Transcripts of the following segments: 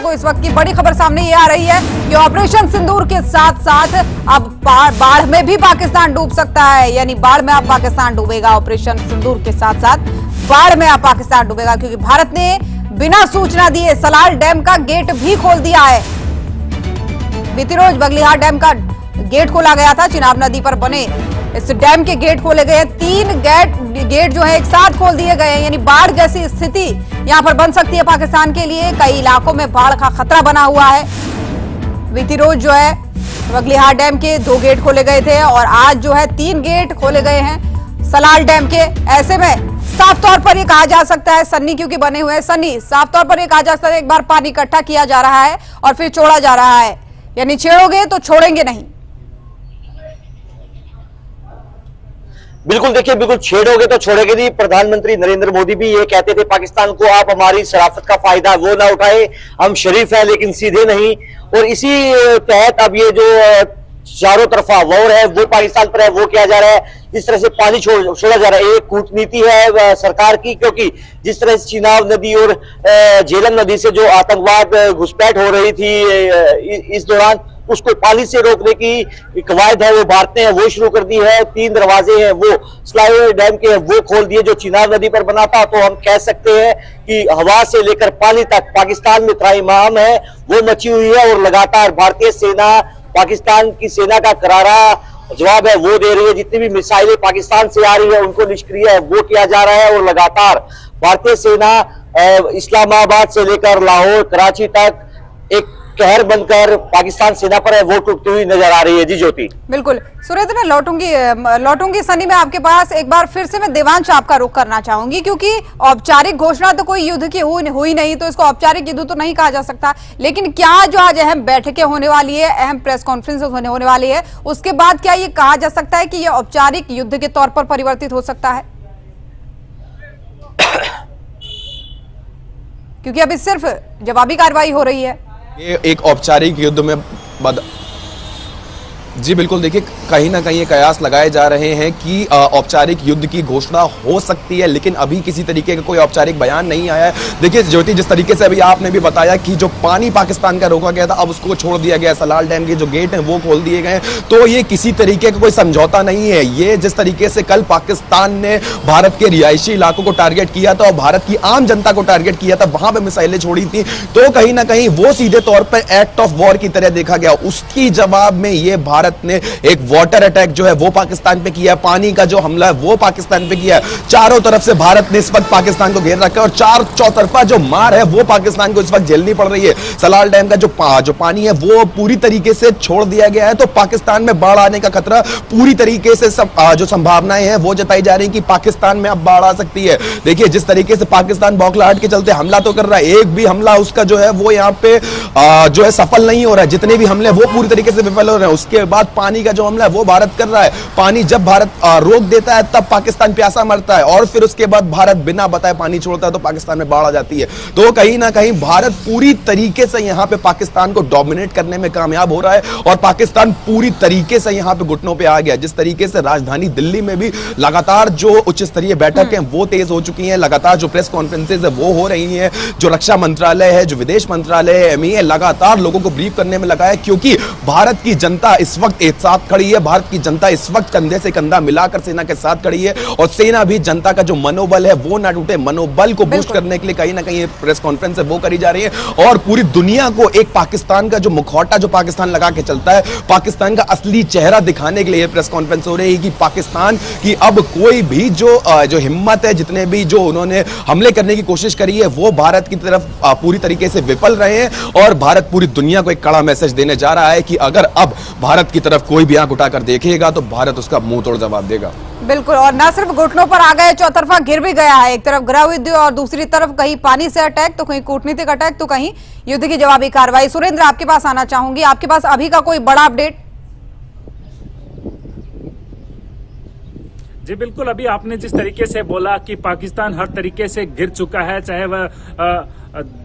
तो इस वक्त की बड़ी खबर सामने ये आ रही है कि ऑपरेशन सिंदूर के साथ साथ अब बाढ़ में भी पाकिस्तान डूब सकता है, यानी बाढ़ में अब पाकिस्तान डूबेगा। ऑपरेशन सिंदूर के साथ साथ बाढ़ में अब पाकिस्तान डूबेगा, क्योंकि भारत ने बिना सूचना दिए सलाल डैम का गेट भी खोल दिया है। बीती रोज बगलिहार डैम का गेट खोला गया था। चिनाब नदी पर बने इस डैम के गेट खोले गए। 3 गेट जो है एक साथ खोल दिए गए हैं, यानी बाढ़ जैसी स्थिति यहां पर बन सकती है पाकिस्तान के लिए। कई इलाकों में बाढ़ का खतरा बना हुआ है। बीती रोज जो है बगलिहार डैम के 2 गेट खोले गए थे और आज जो है 3 गेट खोले गए हैं सलाल डैम के। ऐसे में साफ तौर पर यह कहा जा सकता है, सन्नी क्योंकि बने हुए हैं, सन्नी साफ तौर पर यह कहा जा सकता है एक बार पानी इकट्ठा किया जा रहा है और फिर छोड़ा जा रहा है, यानी छेड़ोगे तो छोड़ेंगे नहीं। बिल्कुल, देखिए, बिल्कुल छेड़ोगे तो छोड़ेंगे नहीं। प्रधानमंत्री नरेंद्र मोदी भी ये कहते थे पाकिस्तान को, आप हमारी शराफत का फायदा वो ना उठाए, हम शरीफ हैं लेकिन सीधे नहीं। और इसी तहत अब ये जो चारों तरफा वॉर है वो पाकिस्तान पर है, वो किया जा रहा है। जिस तरह से पानी छोड़ा जा रहा है, एक कूटनीति है सरकार की, क्योंकि जिस तरह से चिनाब नदी और झेलम नदी से जो आतंकवाद घुसपैठ हो रही थी इस दौरान, उसको पानी से रोकने की कवायद है वो भारत ने वो शुरू कर दी है। 3 दरवाजे हैं वो सलाल डैम के वो खोल दिए जो चिनाब नदी पर बना था। तो हम कह सकते हैं कि हवा से लेकर पानी तक पाकिस्तान में त्राहिमाम है वो मची हुई है। और लगातार भारतीय सेना पाकिस्तान की सेना का करारा जवाब है वो दे रही है। जितनी भी मिसाइलें पाकिस्तान से आ रही है उनको निष्क्रिय वो किया जा रहा है। और लगातार भारतीय सेना इस्लामाबाद से लेकर लाहौर कराची तक एक कहर बनकर पाकिस्तान सेना पर है वो टूटती हुई नजर आ रही है। जी ज्योति, बिल्कुल सुरेंद्र, मैं लौटूंगी सनी में आपके पास। एक बार फिर से मैं देवांश आपका रुख करना चाहूंगी, क्योंकि औपचारिक घोषणा तो कोई युद्ध की हुई नहीं, तो इसको औपचारिक युद्ध तो नहीं कहा जा सकता। लेकिन क्या जो आज अहम बैठकें होने वाली है, अहम प्रेस कॉन्फ्रेंस होने वाली है, उसके बाद क्या ये कहा जा सकता है कि ये औपचारिक युद्ध के तौर पर परिवर्तित हो सकता है? क्योंकि अभी सिर्फ जवाबी कार्रवाई हो रही है। ये एक औपचारिक युद्ध में जी बिल्कुल, देखिए कहीं ना कहीं ये कयास लगाए जा रहे हैं कि औपचारिक युद्ध की घोषणा हो सकती है, लेकिन अभी किसी तरीके का कोई औपचारिक बयान नहीं आया है। देखिए ज्योति, जिस तरीके से अभी आपने भी बताया कि जो पानी पाकिस्तान का रोका गया था अब उसको छोड़ दिया गया, सलाल डैम के जो गेट हैं वो खोल दिए गए, तो ये किसी तरीके का कोई समझौता नहीं है। ये जिस तरीके से कल पाकिस्तान ने भारत के रिहायशी इलाकों को टारगेट किया था और भारत की आम जनता को टारगेट किया था, वहां पर मिसाइलें छोड़ी थी, तो कहीं ना कहीं वो सीधे तौर पर एक्ट ऑफ वॉर की तरह देखा गया। उसकी जवाब में ये भारत ने एक वाटर अटैक जो है वो पाकिस्तान पे किया, पानी का जो हमला है वो पाकिस्तान पे किया। चारों तरफ से भारत ने इस वक्त पाकिस्तान को घेर रखा है और चौतरफा जो मार है वो पाकिस्तान को इस वक्त झेलनी पड़ रही है। सलाल डैम का जो पानी है वो पूरी तरीके से छोड़ दिया गया है, तो पाकिस्तान में बाढ़ आने का खतरा पूरी तरीके से जो संभावनाएं हैं वो जताई जा रही है कि पाकिस्तान में अब बाढ़ आ सकती है। देखिए जिस तरीके से पाकिस्तान बौखलाहट के चलते हमला तो कर रहा है, एक भी हमला उसका जो है वो यहाँ पे जो है सफल नहीं हो रहा है। जितने भी हमले वो पूरी तरीके से विफल हो रहे हैं। उसके बाद पानी का जो हमला है वो भारत कर रहा है। पानी जब भारत रोक देता है तब पाकिस्तान प्यासा मरता है और फिर उसके बाद भारत बिना बताए पानी छोड़ता है तो पाकिस्तान में बाढ़ आ जाती है। तो कहीं ना कहीं भारत पूरी तरीके से यहां पे पाकिस्तान को डोमिनेट करने में कामयाब हो रहा है और पाकिस्तान पूरी तरीके से यहां पे घुटनों पे आ गया। जिस तरीके से राजधानी दिल्ली में भी लगातार जो उच्च स्तरीय बैठक है वो तेज हो चुकी है, लगातार जो प्रेस कॉन्फ्रेंसेज है वो हो रही है, जो रक्षा मंत्रालय है, जो विदेश मंत्रालय है, MEA लगातार लोगों को ब्रीफ करने में लगा है, क्योंकि भारत की जनता इस वक्त एक साथ खड़ी है। भारत की जनता इस वक्त कंधे से कंधा मिलाकर सेना के साथ खड़ी है और सेना भी जनता का जो मनोबल है वो ना टूटे, मनोबल को बूस्ट करने के लिए कहीं ना कहीं प्रेस कॉन्फ्रेंस है वो करी जा रही है और पूरी दुनिया को एक पाकिस्तान का जो मुखौटा जो पाकिस्तान लगा के चलता है, पाकिस्तान का असली चेहरा दिखाने के लिए प्रेस कॉन्फ्रेंस हो रही है कि पाकिस्तान की अब कोई भी जो हिम्मत है, जितने भी जो उन्होंने हमले करने की कोशिश करी है वो भारत की तरफ पूरी तरीके से विफल रहे हैं और भारत पूरी दुनिया को एक कड़ा मैसेज देने जा रहा है कि अगर अब भारत की तरफ कोई भी आंख उठाकर देखेगा तो भारत उसका मुंह तोड़ जवाब देगा। बिल्कुल, और न सिर्फ घुटनों पर आ गए, चौतरफा घिर भी गया है। एक तरफ गृह युद्ध और दूसरी तरफ कहीं पानी से अटैक, तो कहीं कूटनीतिक अटैक, तो कहीं युद्ध की जवाबी कार्रवाई। सुरेंद्र, आपके पास आना चाहूंगी, आपके पास अभी का कोई बड़ा अपडेट? जी बिल्कुल, अभी आपने जिस तरीके से बोला कि पाकिस्तान हर तरीके से गिर चुका है, चाहे वह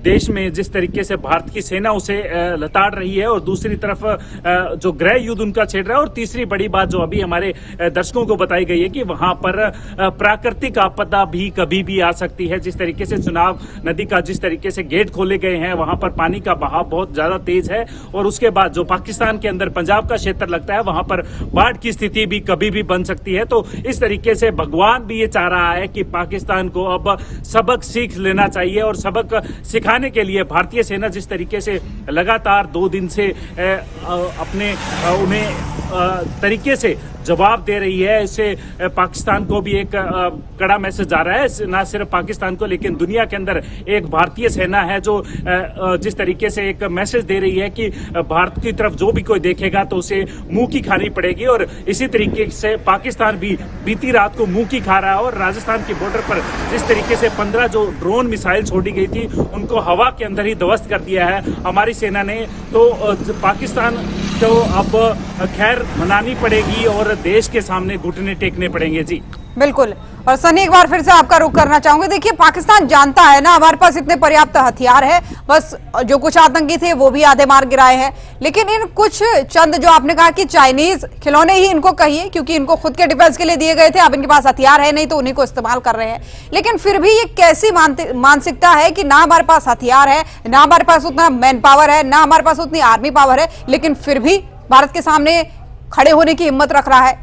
देश में जिस तरीके से भारत की सेना उसे लताड़ रही है और दूसरी तरफ जो गृह युद्ध उनका छेड़ रहा है, और तीसरी बड़ी बात जो अभी हमारे दर्शकों को बताई गई है कि वहां पर प्राकृतिक आपदा भी कभी भी आ सकती है। जिस तरीके से चुनाव नदी का जिस तरीके से गेट खोले गए हैं, वहां पर पानी का बहाव बहुत ज्यादा तेज है, और उसके बाद जो पाकिस्तान के अंदर पंजाब का क्षेत्र लगता है वहां पर बाढ़ की स्थिति भी कभी भी बन सकती है। तो इस तरीके से भगवान भी ये चाह रहा है कि पाकिस्तान को अब सबक सीख लेना चाहिए, और सबक सिखाने के लिए भारतीय सेना जिस तरीके से लगातार 2 दिन से अपने उन्हें तरीके से जवाब दे रही है, इससे पाकिस्तान को भी एक कड़ा मैसेज आ रहा है, ना सिर्फ पाकिस्तान को लेकिन दुनिया के अंदर एक भारतीय सेना है जो जिस तरीके से एक मैसेज दे रही है कि भारत की तरफ जो भी कोई देखेगा तो उसे मुंह की खानी पड़ेगी। और इसी तरीके से पाकिस्तान भी बीती रात को मुंह की खा रहा है, और राजस्थान की बॉर्डर पर जिस तरीके से 15 जो ड्रोन मिसाइल छोड़ी गई थी उनको हवा के अंदर ही ध्वस्त कर दिया है हमारी सेना ने। तो पाकिस्तान तो अब खैर मनानी पड़ेगी और देश के सामने घुटने टेकने पड़ेंगे। जी बिल्कुल। और सनी, एक बार फिर से आपका रुख करना चाहूंगी। देखिए, पाकिस्तान जानता है ना हमारे पास इतने पर्याप्त हथियार है, बस जो कुछ आतंकी थे वो भी आधे मार गिराए हैं, लेकिन इन कुछ चंद जो आपने कहा कि चाइनीज खिलौने ही इनको कहिए, क्योंकि इनको खुद के डिफेंस के लिए दिए गए थे, अब इनके पास हथियार है नहीं तो उन्हीं को इस्तेमाल कर रहे हैं। लेकिन फिर भी ये कैसी मानसिकता है कि ना हमारे पास हथियार है, ना हमारे पास उतना मैन पावर है, ना हमारे पास उतनी आर्मी पावर है, लेकिन फिर भी भारत के सामने खड़े होने की हिम्मत रख रहा है।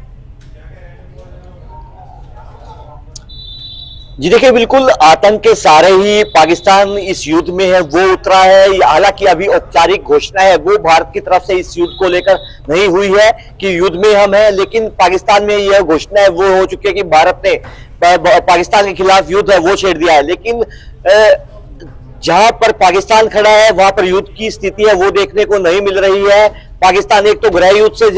जी देखिए, बिल्कुल आतंक के सहारे ही पाकिस्तान इस युद्ध में है वो उतरा है। हालांकि अभी औपचारिक घोषणा है वो भारत की तरफ से इस युद्ध को लेकर नहीं हुई है कि युद्ध में हम हैं, लेकिन पाकिस्तान में यह घोषणा है वो हो चुकी है कि भारत ने पाकिस्तान के खिलाफ युद्ध है वो छेड़ दिया है। लेकिन जहां पर पाकिस्तान खड़ा है वहां पर युद्ध की स्थिति है वो देखने को नहीं मिल रही है। पाकिस्तान एक तो गृह युद्ध से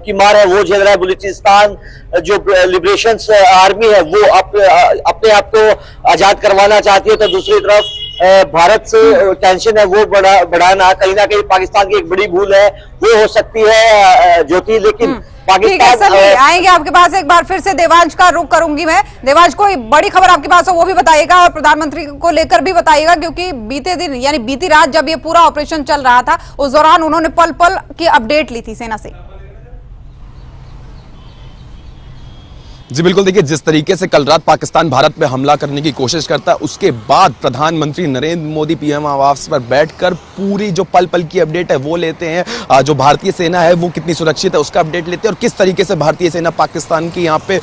की मार है वो झेल रहा है, बलूचिस्तान जो लिबरेशन आर्मी है वो अपने आप को आजाद करवाना चाहती है, तो दूसरी तरफ भारत से टेंशन है वो बढ़ाना कहीं ना कहीं पाकिस्तान की एक बड़ी भूल है वो हो सकती है ज्योति। लेकिन पाकिस्तान आएंगे आपके पास, एक बार फिर से देवांश का रुख करूंगी मैं। देवांश, कोई बड़ी खबर आपके पास हो वो भी बताइएगा और प्रधानमंत्री को लेकर भी बताइएगा, क्योंकि बीते दिन यानी बीती रात जब ये पूरा ऑपरेशन चल रहा था उस दौरान उन्होंने पल पल की अपडेट ली थी सेना से। जी बिल्कुल। देखिए, जिस तरीके से कल रात पाकिस्तान भारत पे हमला करने की कोशिश करता है, उसके बाद प्रधानमंत्री नरेंद्र मोदी पीएम आवास पर बैठकर पूरी जो पल पल की अपडेट है वो लेते हैं। जो भारतीय सेना है वो कितनी सुरक्षित है उसका अपडेट लेते हैं, और किस तरीके से भारतीय सेना पाकिस्तान की यहाँ पे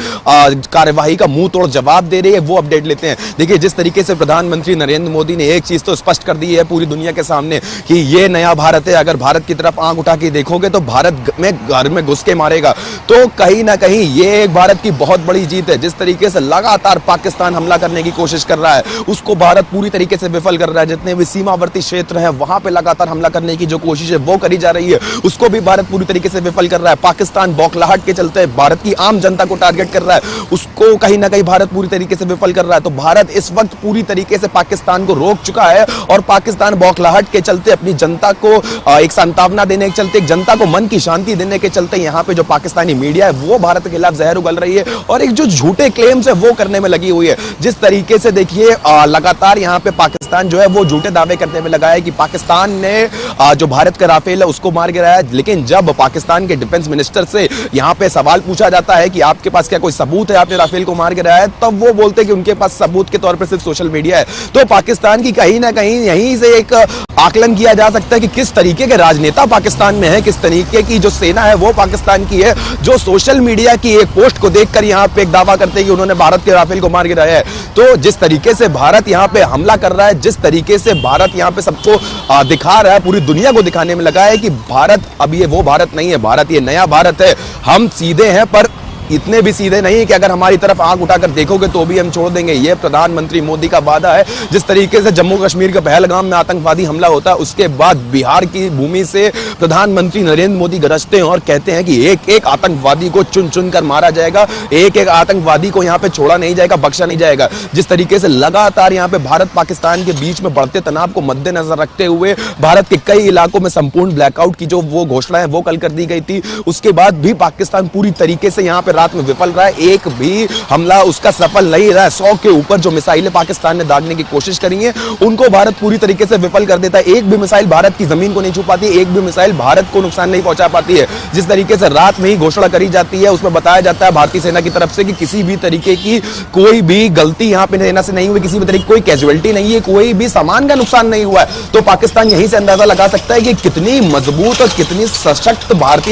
कार्यवाही का मुंह तोड़ जवाब दे रही है वो अपडेट लेते हैं। देखिए, जिस तरीके से प्रधानमंत्री नरेंद्र मोदी ने एक चीज तो स्पष्ट कर दी है पूरी दुनिया के सामने कि ये नया भारत है, अगर भारत की तरफ आंख उठा के देखोगे तो भारत में घर में घुस के मारेगा। तो कहीं ना कहीं ये एक भारत की बहुत बड़ी जीत है। जिस तरीके से लगातार पाकिस्तान हमला करने की कोशिश कर रहा है उसको भारत पूरी तरीके से विफल कर रहा है। जितने भी सीमावर्ती क्षेत्र हैं वहां पे लगातार हमला करने की जो कोशिश है वो करी जा रही है, उसको भी भारत पूरी तरीके से विफल कर रहा है। पाकिस्तान बौखलाहट के चलते भारत की आम जनता को टारगेट कर रहा है, उसको कहीं ना कहीं भारत पूरी तरीके से विफल कर रहा है। तो भारत इस वक्त पूरी तरीके से पाकिस्तान को रोक चुका है, और पाकिस्तान बौखलाहट के चलते अपनी जनता को एक सांत्वना देने के चलते, एक जनता को मन की शांति देने के चलते यहाँ पे जो पाकिस्तानी मीडिया है वो भारत के खिलाफ जहर उगल रही है और एक जो झूठे क्लेम्स है वो करने में लगी हुई है। जिस तरीके से देखिए लगातार यहाँ पे पाकिस्तान जो है वो झूठे दावे करने में लगा है कि पाकिस्तान ने जो भारत का राफेल है उसको मार गिराया, लेकिन जब पाकिस्तान के डिफेंस मिनिस्टर से यहाँ पे सवाल पूछा जाता है कि आपके पास क्या कोई सबूत है आपने राफेल को मार गिराया है, तब वो बोलते हैं कि उनके पास सबूत के तौर पर सिर्फ सोशल मीडिया है। तो पाकिस्तान की कहीं ना कहीं यहीं से एक आकलन किया जा सकता है कि किस तरीके के राजनेता पाकिस्तान में है, किस तरीके की जो सेना है वो पाकिस्तान की है, जो सोशल मीडिया की एक पोस्ट को देखकर यहाँ पे एक दावा करते हैं कि उन्होंने भारत के राफेल को मार गिराया है। तो जिस तरीके से भारत यहाँ पे हमला कर रहा है, जिस तरीके से भारत यहाँ पे सबको दिखा रहा है, पूरी दुनिया को दिखाने में लगा है कि भारत अब ये वो भारत नहीं है, भारत ये नया भारत है। हम सीधे हैं पर इतने भी सीधे नहीं कि अगर हमारी तरफ आंख उठाकर देखोगे तो भी हम छोड़ देंगे। यह प्रधानमंत्री मोदी का वादा है। जिस तरीके से जम्मू कश्मीर के पहलगाम में आतंकवादी हमला होता है उसके बाद बिहार की भूमि से प्रधानमंत्री नरेंद्र मोदी गरजते हैं और कहते हैं कि एक एक आतंकवादी को चुन चुन कर मारा जाएगा, एक एक आतंकवादी को यहाँ पे छोड़ा नहीं जाएगा, बख्शा नहीं जाएगा। जिस तरीके से लगातार यहाँ पे भारत पाकिस्तान के बीच में बढ़ते तनाव को मद्देनजर रखते हुए भारत के कई इलाकों में संपूर्ण ब्लैकआउट की जो वो घोषणा है वो कल कर दी गई थी, उसके बाद भी पाकिस्तान पूरी तरीके से यहाँ पे रात में विफल रहा है। एक भी हमला उसका सफल नहीं रहा है। 100 के ऊपर जो मिसाइलें पाकिस्तान ने दागने की कोशिश करी है, उनको भारत पूरी तरीके से विफल कर देता है। एक भी मिसाइल भारत की जमीन को नहीं छू पाती, एक भी मिसाइल भारत को नुकसान नहीं पहुंचा पाती है। जिस तरीके से रात में ही घोषणा करी जाती है, उसमें बताया जाता है भारतीय सेना की तरफ से कि किसी भी तरीके की कोई भी गलती यहां पे सेना से नहीं हुई, किसी भी तरीके की कोई कैजुअलिटी नहीं है, कोई भी सामान का नुकसान नहीं हुआ है। तो पाकिस्तान यहीं से अंदाजा लगा सकता है कि कितनी मजबूत और कितनी सशक्त भारतीय